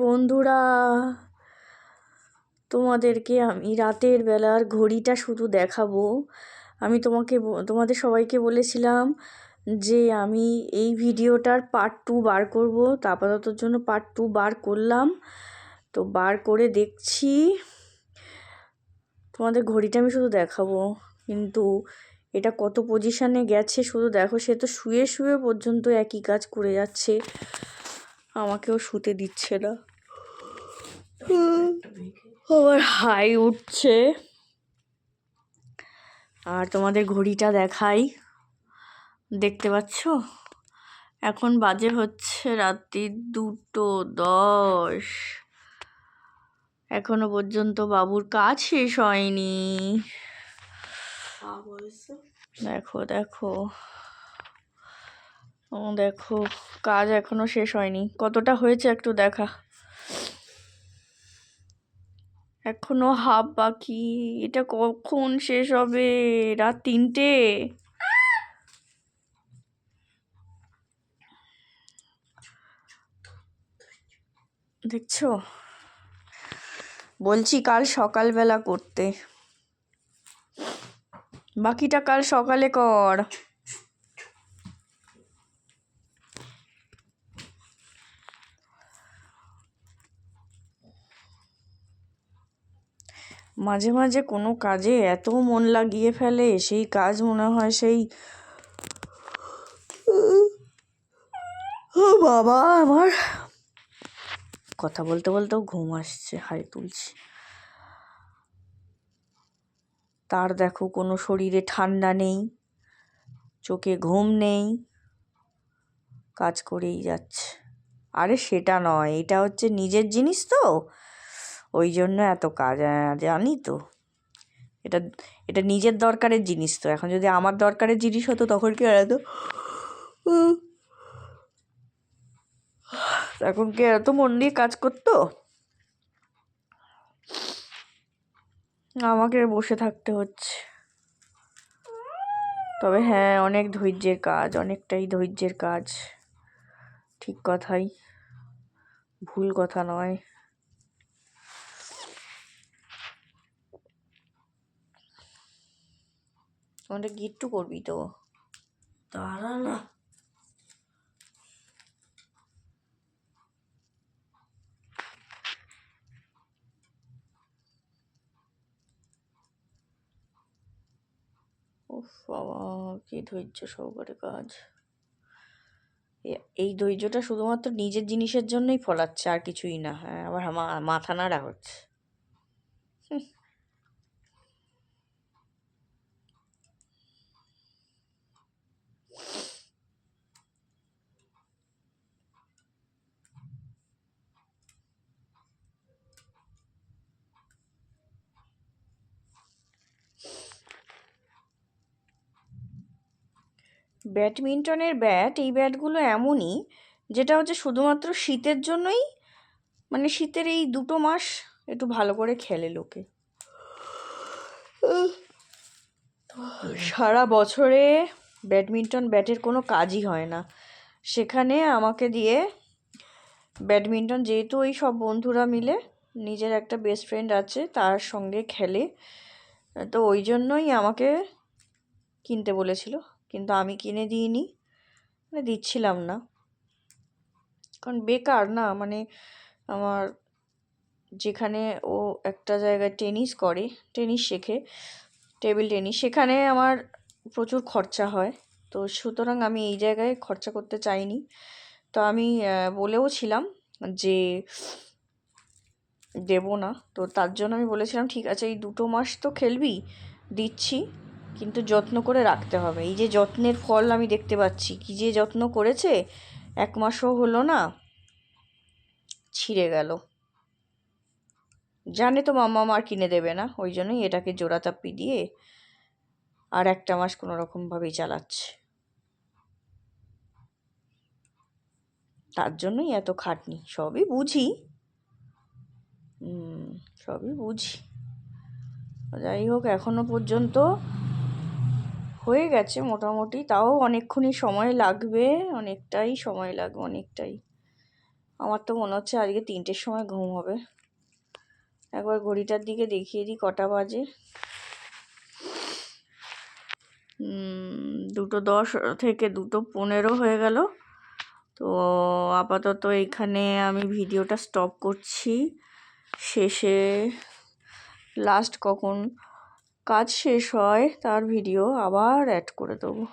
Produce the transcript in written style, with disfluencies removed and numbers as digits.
বন্ধুরা, তোমাদেরকে আমি রাতের বেলার ঘড়িটা শুধু দেখাবো। আমি তোমাদের সবাইকে বলেছিলাম যে আমি এই ভিডিওটার পার্ট 2 বার করব। তো আপাততর জন্য পার্ট 2 বার করলাম। তো বার করে দেখছি, তোমাদের ঘড়িটা আমি শুধু দেখাবো, কিন্তু এটা কত পজিশানে গেছে শুধু দেখো। সে তো শুয়ে শুয়ে পর্যন্ত একই কাজ করে যাচ্ছে, আমাকেও শুতে দিচ্ছে না। আবার হাই উঠছে। আর তোমাদের ঘড়িটা দেখাই, দেখতে পাচ্ছ? এখন বাজে হচ্ছে রাত্রি 2:10। এখনো পর্যন্ত বাবুর কাজ শেষ হয়নি। দেখো দেখো দেখো, কাজ এখনো শেষ হয়নি। কতটা হয়েছে একটু দেখা। এখনো হাফ বাকি। এটা কখন শেষ হবে? রাত 3টে। দেখছো, বলছি কাল সকালবেলা করতে, বাকিটা কাল সকালে কর। মাঝে মাঝে কোনো কাজে এত মন লাগিয়ে ফেলে, সেই কাজ মনে হয় সেই বাবা, আমার কথা বলতে বলতেও ঘুম আসছে, হাই তুলছি। তার দেখো কোনো শরীরে ঠান্ডা নেই, চোখে ঘুম নেই, কাজ করেই যাচ্ছে। আরে সেটা নয়, এটা হচ্ছে নিজের জিনিস তো, ওই জন্য এত কাজ। জানি তো, এটা এটা নিজের দরকারের জিনিস তো। এখন যদি আমার দরকারের জিনিস হতো তখন কি এত এখন কি এত মন দিয়ে কাজ করতো? আমাকে বসে থাকতে হচ্ছে। তবে হ্যাঁ, অনেক ধৈর্যের কাজ, অনেকটাই ধৈর্যের কাজ। ঠিক কথাই, ভুল কথা নয়। তোমাদের গিট্টু করবি তো? তারা না, উফ বাবা, কি ধৈর্য সহকারে কাজ। এই ধৈর্যটা শুধুমাত্র নিজের জিনিসের জন্যই ফলাচ্ছে, আর কিছুই না। হ্যাঁ, আবার মাথা নাড়া হচ্ছে। ব্যাডমিন্টনের ব্যাট, এই ব্যাটগুলো এমনই, যেটা হচ্ছে শুধুমাত্র শীতের জন্যই, মানে শীতের এই 2 মাস একটু ভালো করে খেলে লোকে। সারা বছরে ব্যাডমিন্টন ব্যাটের কোনো কাজই হয় না। সেখানে আমাকে দিয়ে ব্যাডমিন্টন, যেহেতু ওই সব বন্ধুরা মিলে, নিজের একটা বেস্ট ফ্রেন্ড আছে তার সঙ্গে খেলে, তো ওই জন্যই আমাকে কিনতে বলেছিল, কিন্তু আমি কিনে দিইনি, মানে দিচ্ছিলাম না। কারণ বেকার না, মানে আমার যেখানে ও একটা জায়গায় টেনিস করে, টেনিস শেখে, টেবিল টেনিস, সেখানে আমার প্রচুর খরচা হয়। তো সুতরাং আমি এই জায়গায় খরচা করতে চাইনি। তো আমি বলেও ছিলাম যে দেব না। তো তার জন্য আমি বলেছিলাম ঠিক আছে, এই 2 মাস তো খেলবি, দিচ্ছি, কিন্তু যত্ন করে রাখতে হবে। এই যে যত্নের ফল আমি দেখতে পাচ্ছি, কি যে যত্ন করেছে, 1 মাসও হলো না, ছিঁড়ে গেল। জানে তো মাম্মা আর কিনে দেবে না, ওই জন্যই এটাকে জোড়াতাপ্পি দিয়ে আর একটা মাস কোনো রকমভাবেই চালাচ্ছে। তার জন্যই এত খাটনি। সবই বুঝি, সবই বুঝি। যাই হোক, এখনো পর্যন্ত হয়ে গেছে মোটামুটি, তাও অনেকক্ষণই সময় লাগবে, অনেকটাই সময় লাগবে, অনেকটাই। আমার তো মনে হচ্ছে আজকে 3টের সময় ঘুম হবে। একবার ঘড়িটার দিকে দেখিয়ে দিই কটা বাজে। 2:10 থেকে 2:15 হয়ে গেল। তো আপাতত এখানে আমি ভিডিওটা স্টপ করছি। শেষে লাস্ট কখন কাজ শেষ হয় তার ভিডিও আবার অ্যাড করে দেবো।